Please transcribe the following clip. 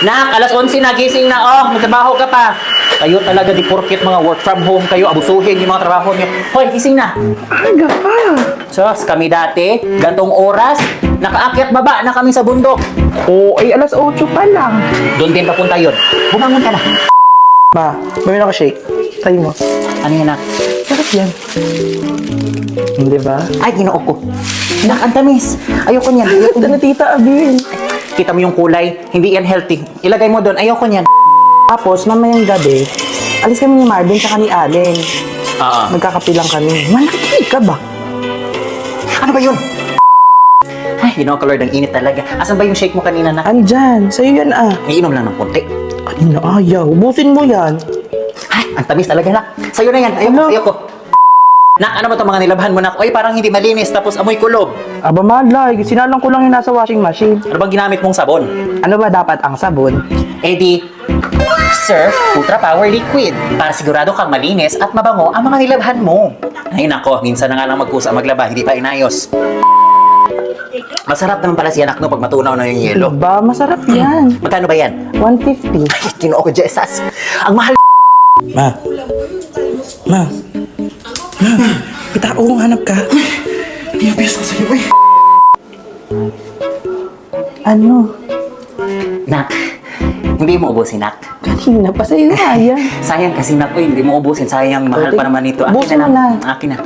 Nak, alas 11 na, gising na. Oh, magtrabaho ka pa. Kayo talaga, di porkit mga work from home kayo, abusuhin yung mga trabaho niyo. Hoy, gising na. Aga pa. Sos, kami dati, gantong oras, nakaakyat baba na kami sa bundok. Oo, ay alas 8 pa lang. Doon din papunta yun. Bumangon ka na. Ma, bumili ako shake. Try mo. Ano yan, nak? Sarap yan. Hindi ba? Ay, ginoo ko. Nak, ang tamis. Ayoko niyan. Ayoko Ito na niyan. tita Abin. Kita mo yung kulay, hindi yan healthy. Ilagay mo doon, ayoko niyan. Tapos, mamayang gabi, alis kami ni Marvin tsaka ni Allen. Oo. Magkakapilang kami. Malaki ka ba? Ano ba yun? Ay, ginoo ko, Lord, ang init talaga. Asan ba yung shake mo kanina, nak? Andyan, sa'yo yan ah. Iinom lang ng konti. Kanina ayaw, ubusin mo yan. Ay, ang tamis talaga, nak. Sa'yo na yan. Ayoko, Ano? ayoko. Nak, ano ba itong mga nilabhan mo, nak? Oy, parang hindi malinis, tapos amoy kulob. Aba malay, sinalang ko lang yung nasa washing machine. Ano bang ginamit mong sabon? Ano ba dapat ang sabon? Eh di, Surf Ultra Power Liquid para sigurado kang malinis at mabango ang mga nilabhan mo. Ay nako, minsan na nga lang magkusa maglaba, hindi pa inayos. Masarap naman pala si anak no pag matunaw na yung yelo. Ba, masarap yan. Magkano ba yan? 150. Ay, ginoo ko, Jesus. Ang mahal. Ma. Ma. Ma. Itaong hanap ka. Iyabis ka sa'yo eh. Ano? Nak, hindi mo ubusin, nak. Kanina pa sa'yo nga yan. Sayang kasi, nak. Uy, hindi mo ubusin. Sayang, mahal pa naman ito. Ubusin mo na. Akin na.